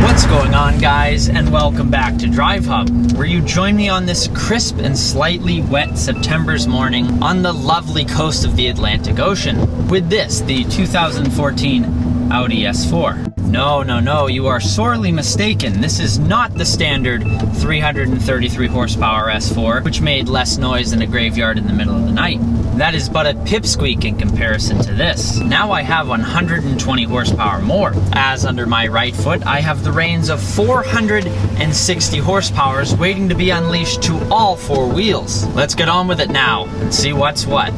What's going on, guys, and welcome back to DriveHub, where you join me on this crisp and slightly wet September's morning on the lovely coast of the Atlantic Ocean with this, the 2014 Audi S4. No, you are sorely mistaken. This is not the standard 333 horsepower S4, which made less noise than a graveyard in the middle of the night. That is but a pipsqueak in comparison to this. Now I have 120 horsepower more. As under my right foot, I have the reins of 460 horsepower waiting to be unleashed to all four wheels. Let's get on with it now and see what's what.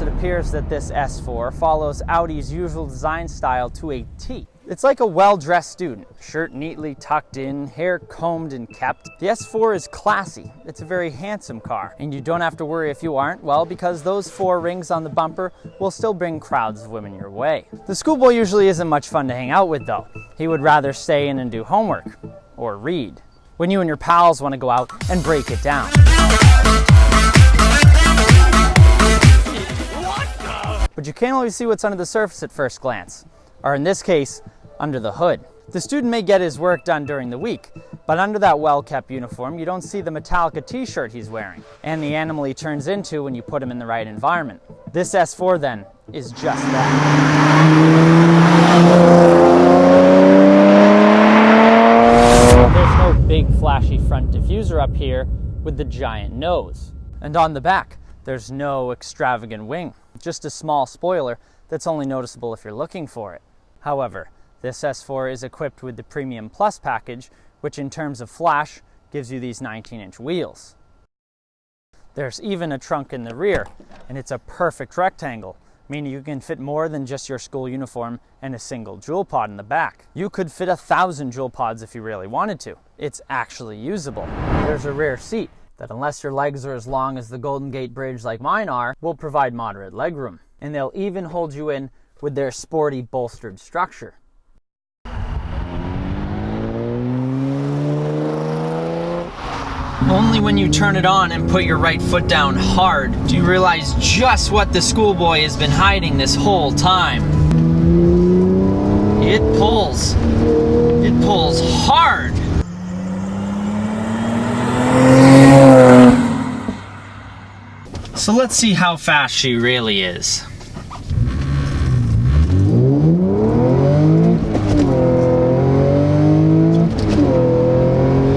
It appears that this S4 follows Audi's usual design style to a T. It's like a well-dressed student, shirt neatly tucked in, hair combed and kept. The S4 is classy. It's a very handsome car, and you don't have to worry if you aren't, well, because those 4 rings on the bumper will still bring crowds of women your way. The schoolboy usually isn't much fun to hang out with, though. He would rather stay in and do homework, or read, when you and your pals want to go out and break it down. But you can't always see what's under the surface at first glance, or in this case, under the hood. The student may get his work done during the week, but under that well-kept uniform, you don't see the Metallica t-shirt he's wearing, and the animal he turns into when you put him in the right environment. This S4, then, is just that. There's no big flashy front diffuser up here with the giant nose. And on the back, there's no extravagant wing, just a small spoiler that's only noticeable if you're looking for it. However, this S4 is equipped with the Premium Plus package, which in terms of flash, gives you these 19-inch wheels. There's even a trunk in the rear, and it's a perfect rectangle, meaning you can fit more than just your school uniform and a single jewel pod in the back. You could fit 1,000 jewel pods if you really wanted to. It's actually usable. There's a rear seat that, unless your legs are as long as the Golden Gate Bridge like mine are, will provide moderate legroom. And they'll even hold you in with their sporty bolstered structure. Only when you turn it on and put your right foot down hard do you realize just what the schoolboy has been hiding this whole time. It pulls. It pulls hard. So let's see how fast she really is.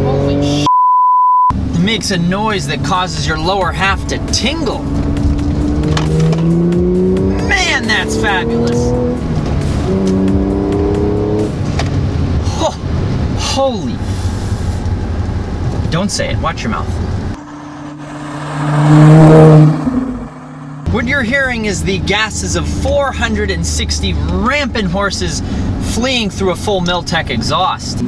Holy shit. It makes a noise that causes your lower half to tingle. Man, that's fabulous. Oh, holy. Don't say it, watch your mouth. What you're hearing is the gases of 460 rampant horses fleeing through a full Miltek exhaust.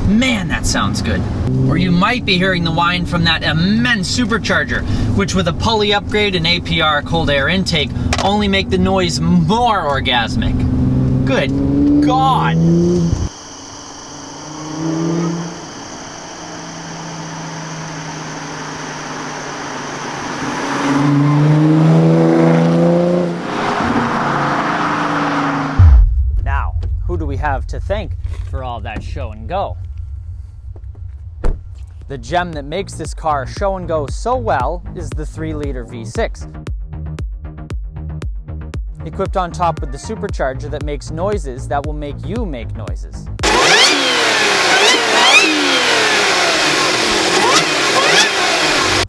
Man, that sounds good. Or you might be hearing the whine from that immense supercharger, which with a pulley upgrade and APR cold air intake only make the noise more orgasmic. Good God! have to thank for all that show and go. The gem that makes this car show and go so well is the 3-liter V6. Equipped on top with the supercharger that makes noises that will make you make noises.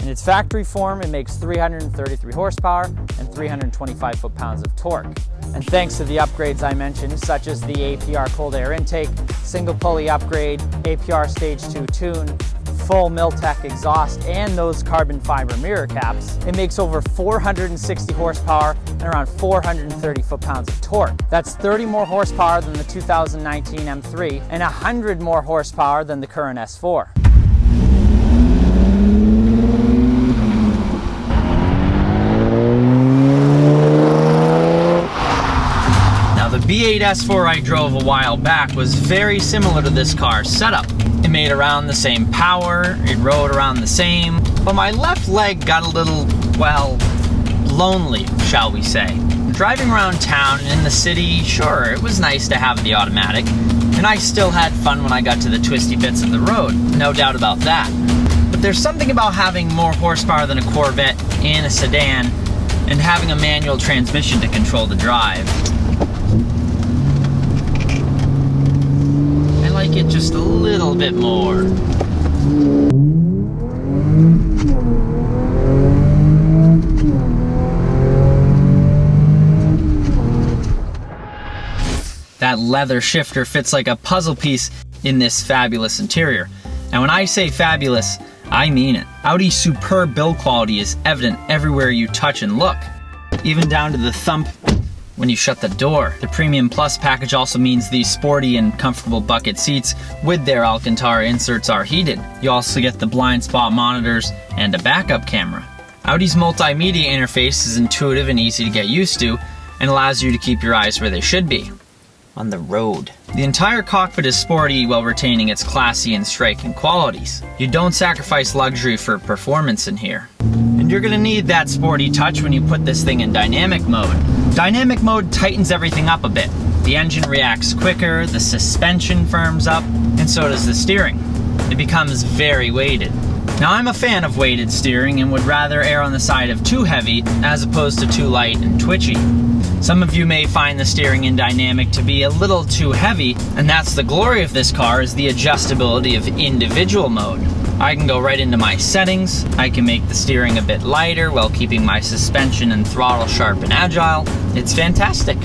In its factory form, it makes 333 horsepower and 325 foot-pounds of torque. And thanks to the upgrades I mentioned, such as the APR cold air intake, single pulley upgrade, APR Stage 2 tune, full Miltek exhaust, and those carbon fiber mirror caps, it makes over 460 horsepower and around 430 foot-pounds of torque. That's 30 more horsepower than the 2019 M3 and 100 more horsepower than the current S4. The B8 S4 I drove a while back was very similar to this car's setup. It made around the same power, it rode around the same, but my left leg got a little, well, lonely, shall we say. Driving around town and in the city, sure, it was nice to have the automatic, and I still had fun when I got to the twisty bits of the road, no doubt about that. But there's something about having more horsepower than a Corvette in a sedan and having a manual transmission to control the drive. I like it just a little bit more. That leather shifter fits like a puzzle piece in this fabulous interior. And when I say fabulous, I mean it. Audi's superb build quality is evident everywhere you touch and look, even down to the thump when you shut the door. The Premium Plus package also means these sporty and comfortable bucket seats with their Alcantara inserts are heated. You also get the blind spot monitors and a backup camera. Audi's multimedia interface is intuitive and easy to get used to and allows you to keep your eyes where they should be, on the road. The entire cockpit is sporty while retaining its classy and striking qualities. You don't sacrifice luxury for performance in here. And you're gonna need that sporty touch when you put this thing in dynamic mode. Dynamic mode tightens everything up a bit. The engine reacts quicker, the suspension firms up, and so does the steering. It becomes very weighted. Now I'm a fan of weighted steering and would rather err on the side of too heavy as opposed to too light and twitchy. Some of you may find the steering in dynamic to be a little too heavy, and that's the glory of this car, is the adjustability of individual mode. I can go right into my settings, I can make the steering a bit lighter while keeping my suspension and throttle sharp and agile. It's fantastic.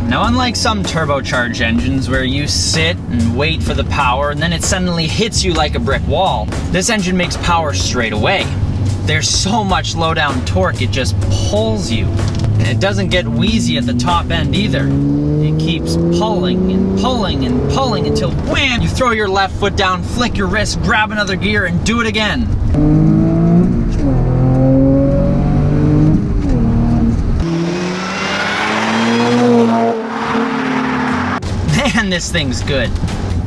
Now, unlike some turbocharged engines where you sit and wait for the power and then it suddenly hits you like a brick wall, this engine makes power straight away. There's so much low down torque, it just pulls you. And it doesn't get wheezy at the top end either. It keeps pulling and pulling and pulling until wham, you throw your left foot down, flick your wrist, grab another gear and do it again. Man, this thing's good.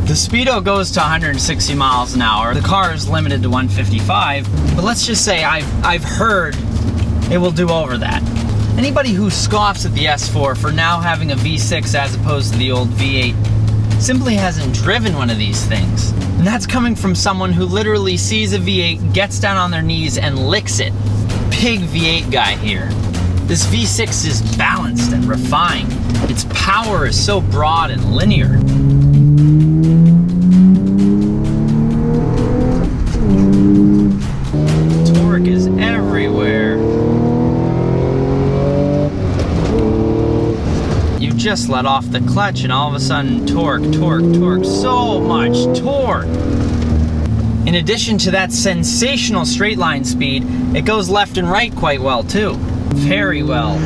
The speedo goes to 160 miles an hour. The car is limited to 155, but let's just say I've heard it will do over that. Anybody who scoffs at the S4 for now having a V6 as opposed to the old V8 simply hasn't driven one of these things. And that's coming from someone who literally sees a V8, gets down on their knees and licks it. Big V8 guy here. This V6 is balanced and refined. Its power is so broad and linear. Torque is everywhere. You just let off the clutch and all of a sudden torque, so much torque. In addition to that sensational straight line speed, it goes left and right quite well too. Very well.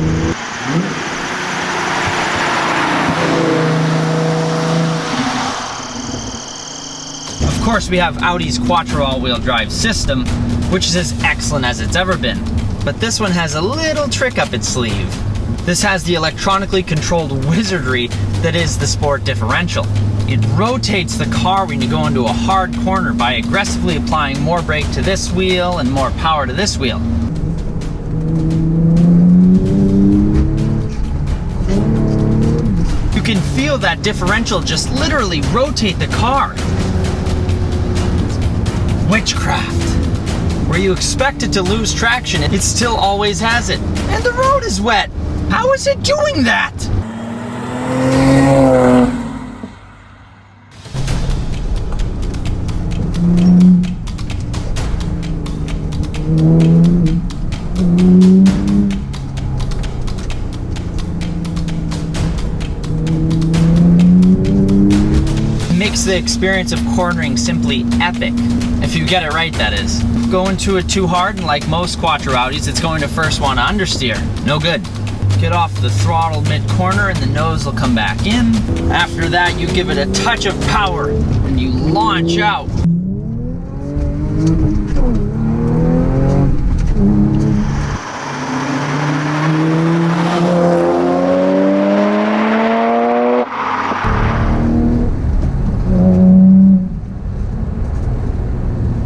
Of course, we have Audi's Quattro all-wheel drive system, which is as excellent as it's ever been. But this one has a little trick up its sleeve. This has the electronically controlled wizardry that is the sport differential. It rotates the car when you go into a hard corner by aggressively applying more brake to this wheel and more power to this wheel. can feel that differential just literally rotate the car. Witchcraft. Where you expect it to lose traction, it still always has it. And the road is wet. How is it doing that? Makes the experience of cornering simply epic. If you get it right, that is. Go into it too hard, and like most Quattro Audis, it's going to first want to understeer. No good. Get off the throttle mid-corner and the nose will come back in. After that, you give it a touch of power and you launch out.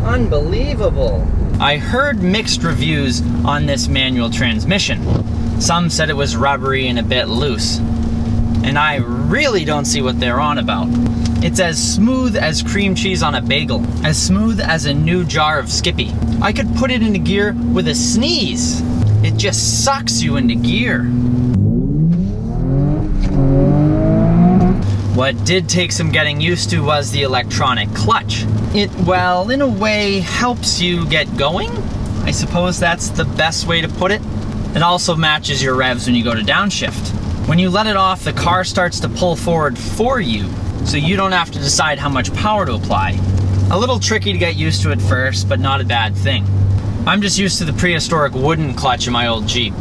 Unbelievable. I heard mixed reviews on this manual transmission. Some said it was rubbery and a bit loose. And I really don't see what they're on about. It's as smooth as cream cheese on a bagel. As smooth as a new jar of Skippy. I could put it into gear with a sneeze. It just sucks you into gear. What did take some getting used to was the electronic clutch. It, well, in a way, helps you get going. I suppose that's the best way to put it. It also matches your revs when you go to downshift. When you let it off, the car starts to pull forward for you, so you don't have to decide how much power to apply. A little tricky to get used to at first, but not a bad thing. I'm just used to the prehistoric wooden clutch in my old Jeep.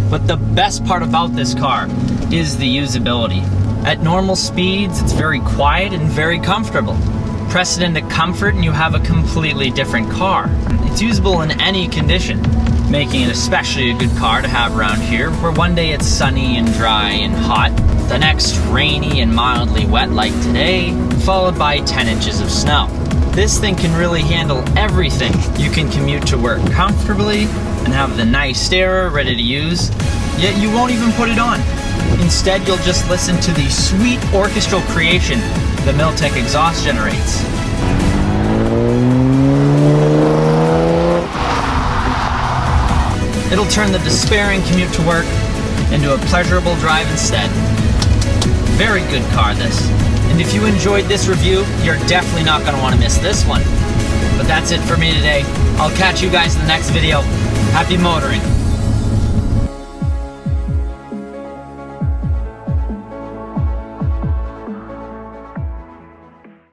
But the best part about this car is the usability. At normal speeds, it's very quiet and very comfortable. Press it into comfort and you have a completely different car. It's usable in any condition, making it especially a good car to have around here, where one day it's sunny and dry and hot, the next rainy and mildly wet like today, followed by 10 inches of snow. This thing can really handle everything. You can commute to work comfortably and have the nice stereo ready to use, yet you won't even put it on. Instead, you'll just listen to the sweet orchestral creation the Miltek exhaust generates. It'll turn the despairing commute to work into a pleasurable drive instead. Very good car, this. And if you enjoyed this review, you're definitely not going to want to miss this one. But that's it for me today. I'll catch you guys in the next video. Happy motoring.